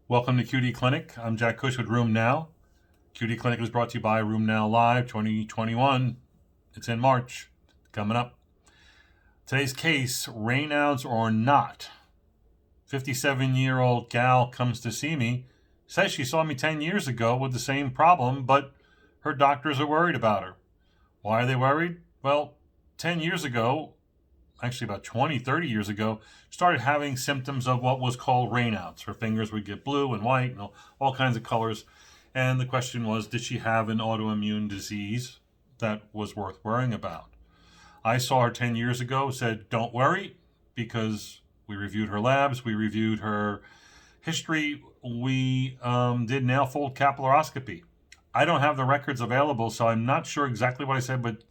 Welcome to QD Clinic. I'm Jack Cush with Room Now. QD Clinic is brought to you by Room Now Live 2021. It's in March, coming up. Today's case, Raynaud's or not. 57-year-old gal comes to see me, says she saw me 10 years ago with the same problem, but her doctors are worried about her. Why are they worried? Well, 10 years ago, actually about 20, 30 years ago, started having symptoms of what was called Raynaud's. Her fingers would get blue and white and all kinds of colors. And the question was, did she have an autoimmune disease that was worth worrying about? I saw her 10 years ago, said, don't worry, because we reviewed her labs, we reviewed her history, we did nail fold capillaroscopy. I don't have the records available, so I'm not sure exactly what I said, but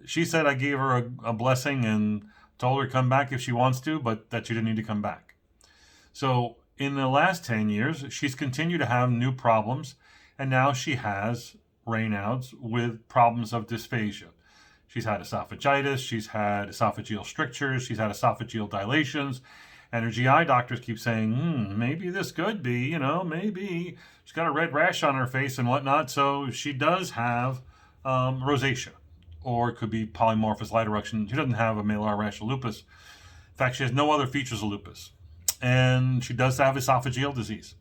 she said I gave her a blessing and told her to come back if she wants to, but that she didn't need to come back. So in the last 10 years, she's continued to have new problems, and now she has Raynaud's with problems of dysphagia. She's had esophagitis, she's had esophageal strictures, she's had esophageal dilations, and her GI doctors keep saying, maybe this could be, maybe. She's got a red rash on her face and whatnot, so she does have rosacea. Or it could be polymorphous light eruption. She doesn't have a malar rash of lupus. In fact, she has no other features of lupus. And she does have esophageal disease.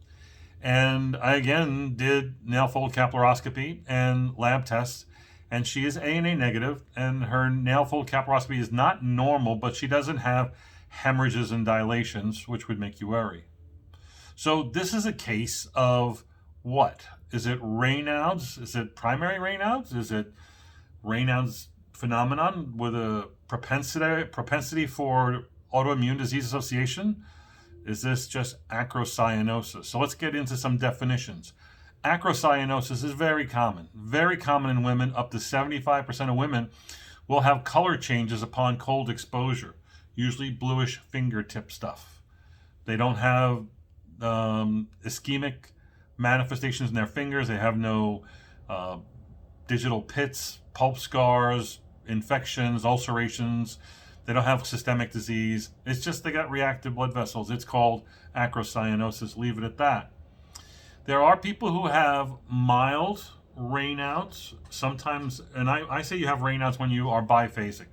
And I, again, did nail fold capillaroscopy and lab tests, and she is ANA negative, and her nail fold capillaroscopy is not normal, but she doesn't have hemorrhages and dilations, which would make you worry. So this is a case of what? Is it Raynaud's? Is it primary Raynaud's? Is it Raynaud's phenomenon with a propensity for autoimmune disease association? Is this just acrocyanosis? So let's get into some definitions. Acrocyanosis is very common in women. Up to 75% of women will have color changes upon cold exposure, usually bluish fingertip stuff. They don't have ischemic manifestations in their fingers. They have no digital pits, pulp scars, infections, ulcerations. They don't have systemic disease. It's just they got reactive blood vessels. It's called acrocyanosis. Leave it at that. There are people who have mild Raynaud's sometimes, and I say you have Raynaud's when you are biphasic,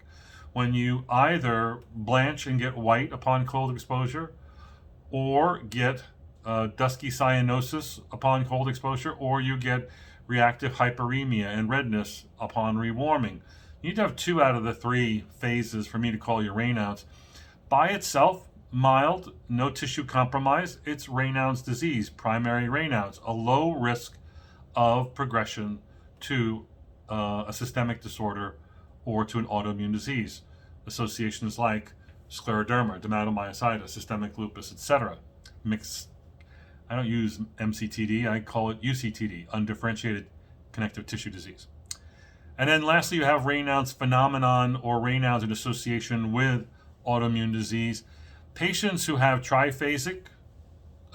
when you either blanch and get white upon cold exposure, or get dusky cyanosis upon cold exposure, or you get reactive hyperemia and redness upon rewarming. You need to have 2 out of the 3 phases for me to call you Raynaud's. By itself, mild, no tissue compromise, it's Raynaud's disease, primary Raynaud's, a low risk of progression to a systemic disorder or to an autoimmune disease. Associations like scleroderma, dermatomyositis, systemic lupus, etc. I don't use MCTD, I call it UCTD, undifferentiated connective tissue disease. And then lastly, you have Raynaud's phenomenon or Raynaud's in association with autoimmune disease. Patients who have triphasic,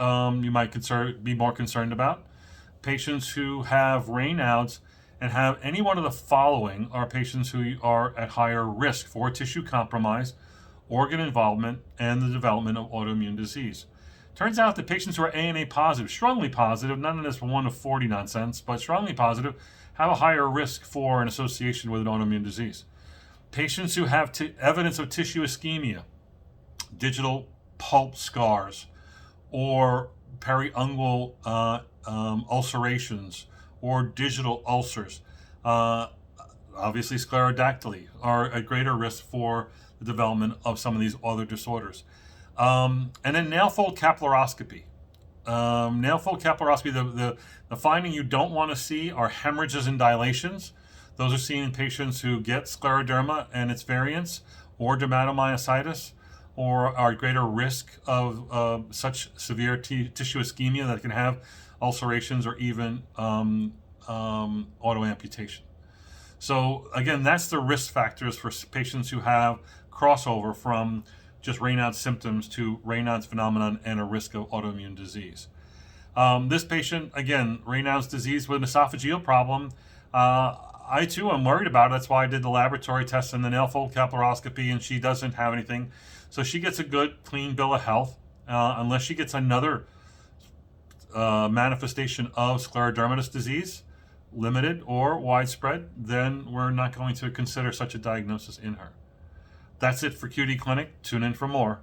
you might be more concerned about. Patients who have Raynaud's and have any one of the following are patients who are at higher risk for tissue compromise, organ involvement, and the development of autoimmune disease. Turns out that patients who are ANA positive, strongly positive, none of this 1 of 40 nonsense, but strongly positive, have a higher risk for an association with an autoimmune disease. Patients who have evidence of tissue ischemia, digital pulp scars, or periungual ulcerations, or digital ulcers, obviously sclerodactyly, are at greater risk for the development of some of these other disorders. And then nail fold capillaroscopy. Nail fold capillaroscopy, the finding you don't want to see are hemorrhages and dilations. Those are seen in patients who get scleroderma and its variants, or dermatomyositis, or are at greater risk of such severe tissue ischemia that can have ulcerations or even autoamputation. So again, that's the risk factors for patients who have crossover from just Raynaud's symptoms to Raynaud's phenomenon and a risk of autoimmune disease. This patient, again, Raynaud's disease with an esophageal problem. I too am worried about it. That's why I did the laboratory test and the nail fold capillaroscopy, and she doesn't have anything. So she gets a good, clean bill of health, unless she gets another manifestation of sclerodermatous disease, limited or widespread, then we're not going to consider such a diagnosis in her. That's it for QD Clinic. Tune in for more.